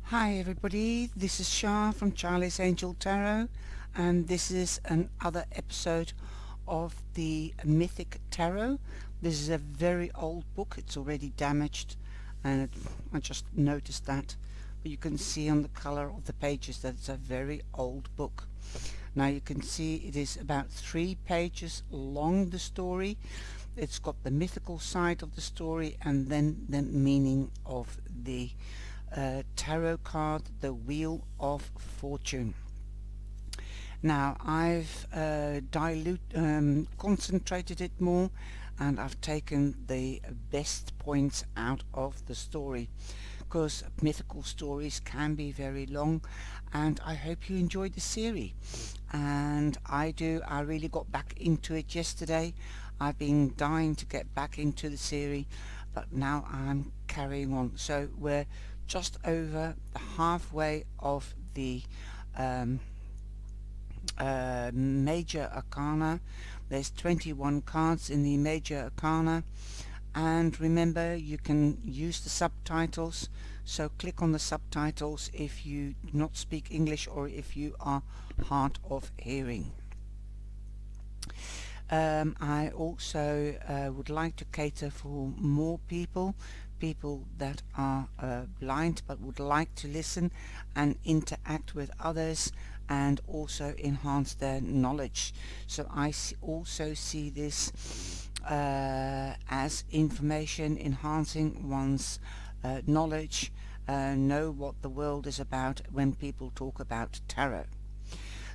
Hi everybody, this is Shah from CharliesAngelTarot, and this is another episode of the Mythic Tarot. This is a very old book, it's already damaged, and I just noticed that, but you can see on the color of the pages that it's a very old book. Now you can see it is about 3 pages long, the story. It's got the mythical side of the story and then the meaning of the tarot card, the Wheel of Fortune. Now I've concentrated it more, and I've taken the best points out of the story, because mythical stories can be very long, and I hope you enjoyed the series. And I really got back into it yesterday. I've been dying to get back into the series, but now I'm carrying on. So we're just over the halfway of the major arcana. There's 21 cards in the major arcana, and remember, you can use the subtitles, so click on the subtitles if you do not speak English or if you are hard of hearing. I also would like to cater for more people that are blind but would like to listen and interact with others and also enhance their knowledge. So I also see this as information enhancing one's knowledge, know what the world is about when people talk about tarot.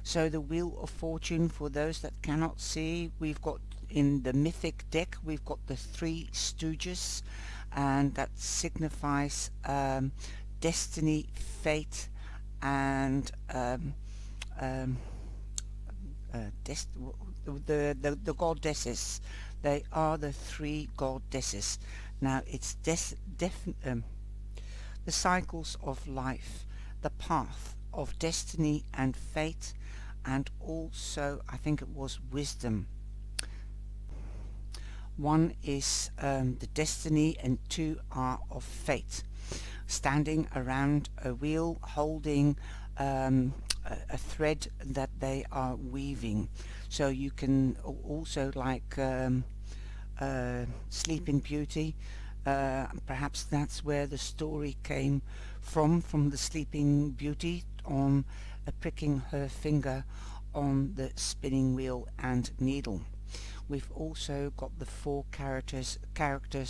So the Wheel of Fortune, for those that cannot see, we've got in the Mythic deck, we've got the 3 Stooges, and that signifies destiny, fate, and the goddesses. They are the 3 goddesses. Now it's the cycles of life, the path of destiny and fate, and also I think it was wisdom. One is the destiny and 2 are of fate, standing around a wheel holding a thread that they are weaving. So you can also, like Sleeping Beauty, perhaps that's where the story came from the Sleeping Beauty on pricking her finger on the spinning wheel and needle. We've also got the 4 characters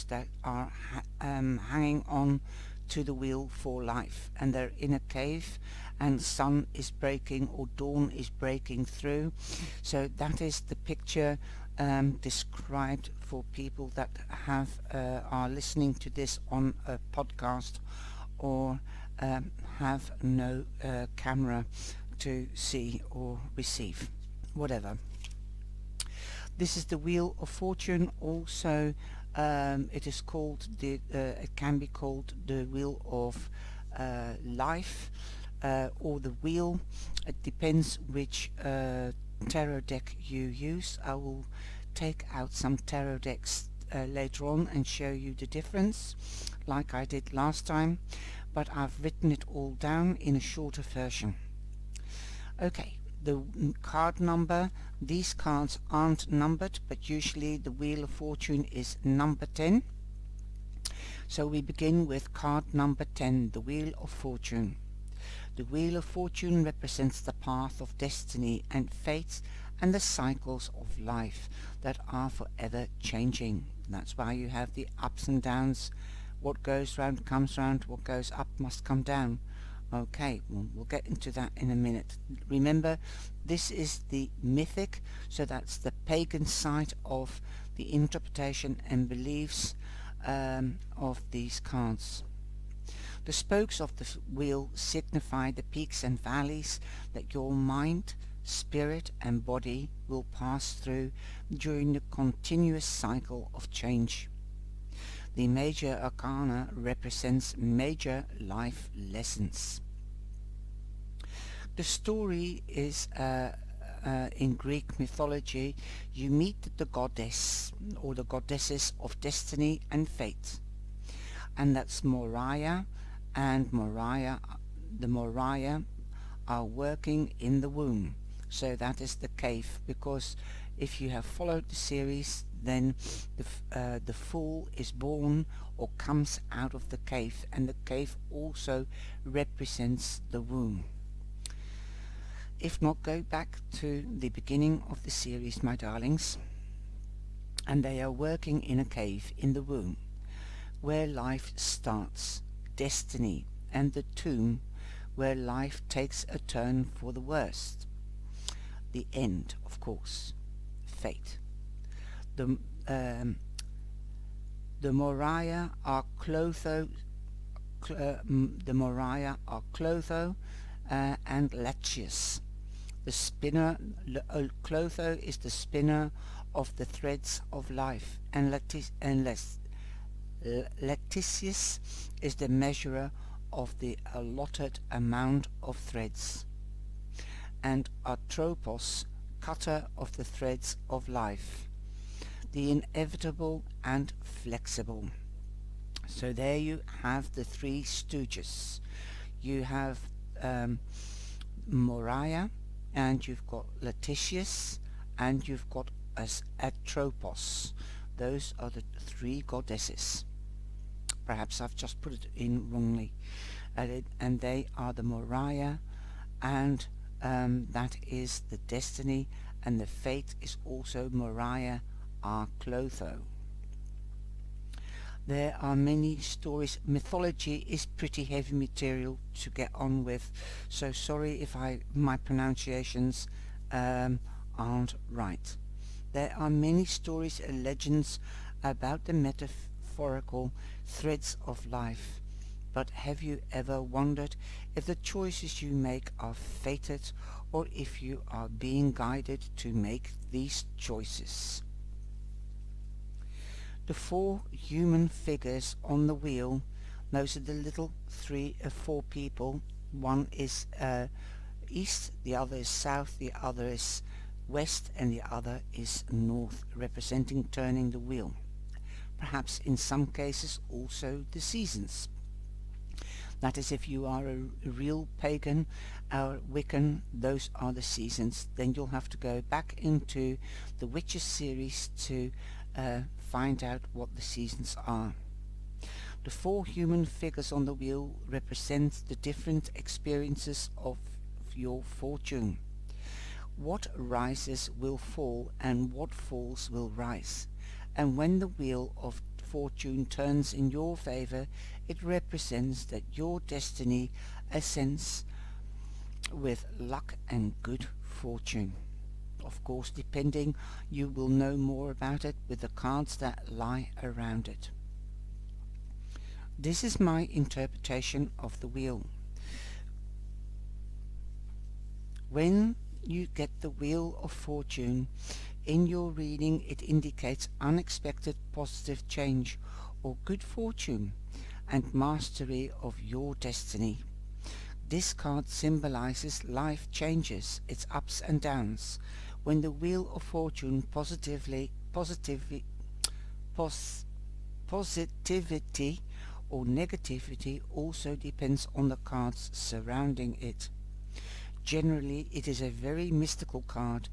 that are hanging on to the wheel for life, and they're in a cave, and sun is breaking or dawn is breaking through. So that is the picture described for people that are listening to this on a podcast or have no camera to see or receive, whatever. This is the Wheel of Fortune. Also it is called it can be called the Wheel of Life, or the Wheel. It depends which tarot deck you use. I will take out some tarot decks later on and show you the difference, like I did last time, but I've written it all down in a shorter version. Okay, the card number. These cards aren't numbered, but usually the Wheel of Fortune is number 10. So we begin with card number 10, the Wheel of Fortune. The Wheel of Fortune represents the path of destiny and fate and the cycles of life that are forever changing. That's why you have the ups and downs. What goes round comes round, what goes up must come down. Okay, we'll get into that in a minute. Remember, this is the Mythic, so that's the pagan side of the interpretation and beliefs of these cards. The spokes of the wheel signify the peaks and valleys that your mind, spirit and body will pass through during the continuous cycle of change. The major arcana represents major life lessons. The story is in Greek mythology. You meet the goddess or the goddesses of destiny and fate, and that's Moriah, and Moriah the Moriah are working in the womb. So that is the cave, because if you have followed the series, then the fool is born or comes out of the cave, and the cave also represents the womb. If not, go back to the beginning of the series, my darlings, and they are working in a cave in the womb, where life starts, destiny, and the tomb, where life takes a turn for the worst. The end, of course, fate. The the Moriah are Clotho, the Moriah are Clotho and Latius. The spinner, Clotho is the spinner of the threads of life, and Letitius is the measurer of the allotted amount of threads, and Atropos, cutter of the threads of life, the inevitable and flexible. So there you have the three stooges. You have Moriah, and you've got Letitius, and you've got Atropos. Those are the three goddesses. Perhaps I've just put it in wrongly. And they are the Moriah, and that is the destiny, and the fate is also Moriah are Clotho. There are many stories. Mythology is pretty heavy material to get on with, so sorry if my pronunciations aren't right. There are many stories and legends about the metaphorical threads of life, but have you ever wondered if the choices you make are fated, or if you are being guided to make these choices? The four human figures on the wheel, those are the little four people. One is east, the other is south, the other is west, and the other is north, representing turning the wheel. Perhaps in some cases also the seasons. That is, if you are a real pagan or Wiccan, those are the seasons. Then you'll have to go back into the Witches series to find out what the seasons are. The four human figures on the wheel represent the different experiences of your fortune. What rises will fall, and what falls will rise. And when the wheel of fortune turns in your favor, it represents that your destiny ascends with luck and good fortune. Of course, depending, you will know more about it with the cards that lie around it. This is my interpretation of the wheel. When you get the Wheel of Fortune in your reading, it indicates unexpected positive change or good fortune and mastery of your destiny. This card symbolizes life changes, its ups and downs. When the Wheel of Fortune positivity or negativity also depends on the cards surrounding it. Generally, it is a very mystical card,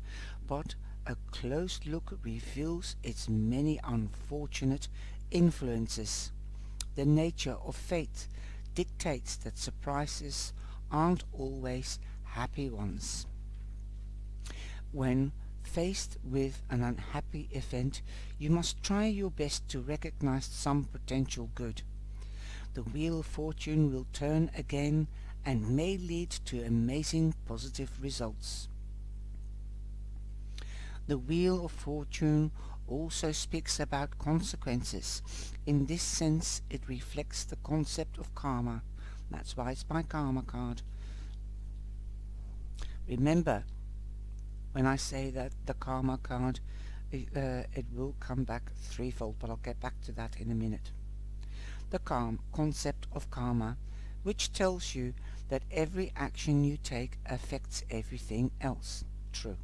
but a close look reveals its many unfortunate influences. The nature of fate dictates that surprises aren't always happy ones. When faced with an unhappy event, you must try your best to recognize some potential good. The Wheel of Fortune will turn again and may lead to amazing positive results. The Wheel of Fortune also speaks about consequences. In this sense, it reflects the concept of karma. That's why it's my karma card. Remember, when I say that the karma card, it will come back threefold, but I'll get back to that in a minute. The concept of karma, which tells you that every action you take affects everything else. True.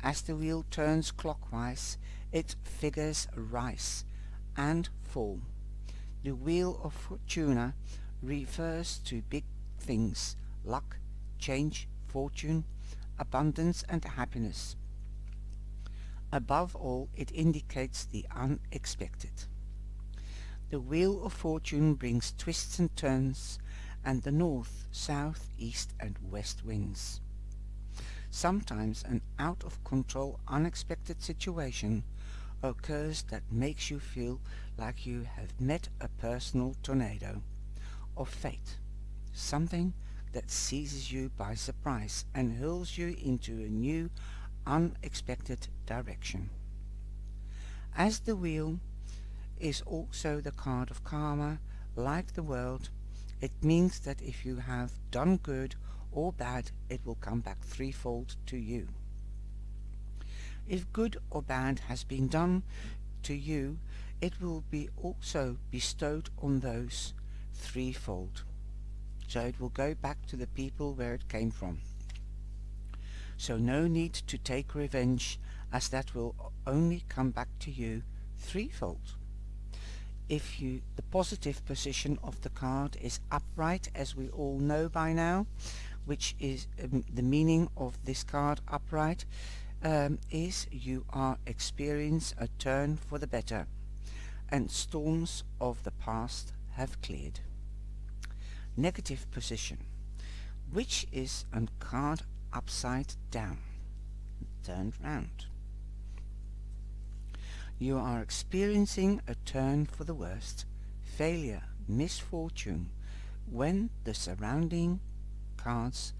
As the wheel turns clockwise, its figures rise and fall. The Wheel of Fortuna refers to big things: luck, change, fortune, abundance and happiness. Above all, it indicates the unexpected. The Wheel of Fortune brings twists and turns, and the north, south, east and west winds. Sometimes an out-of-control, unexpected situation occurs that makes you feel like you have met a personal tornado of fate, something that seizes you by surprise and hurls you into a new, unexpected direction. As the wheel is also the card of karma, like the world, it means that if you have done good or bad, it will come back threefold to you. If good or bad has been done to you, it will be also bestowed on those threefold. So it will go back to the people where it came from. So no need to take revenge, as that will only come back to you threefold. If the positive position of the card is upright, as we all know by now, which is the meaning of this card, upright, is you are experience a turn for the better, and storms of the past have cleared. Negative position, which is a card upside down, turned round. You are experiencing a turn for the worst, failure, misfortune, when the surrounding cards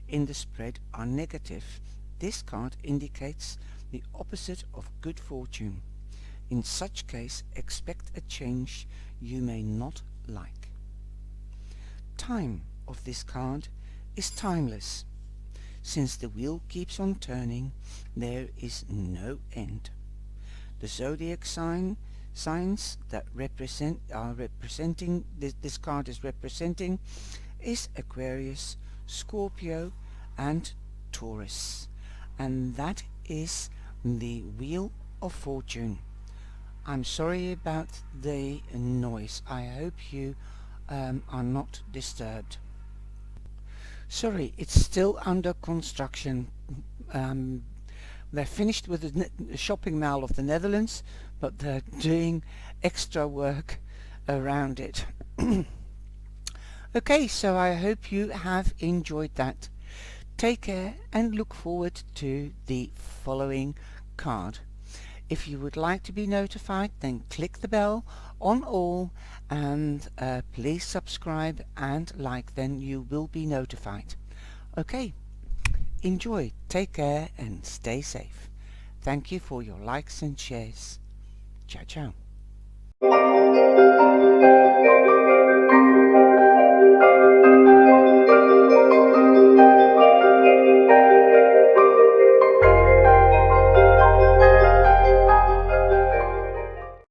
in the spread are negative. This card indicates the opposite of good fortune. In such case, expect a change you may not like. Time of this card is timeless. Since the wheel keeps on turning, there is no end. The zodiac signs that this card is representing is Aquarius, Scorpio and Taurus, and that is the Wheel of Fortune. I'm sorry about the noise. I hope you are not disturbed. Sorry, it's still under construction. They're finished with the shopping mall of the Netherlands, but they're doing extra work around it. Okay, so I hope you have enjoyed that. Take care and look forward to the following card. If you would like to be notified, then click the bell on all, and please subscribe and like, then you will be notified. Okay, enjoy, take care and stay safe. Thank you for your likes and shares. Ciao ciao.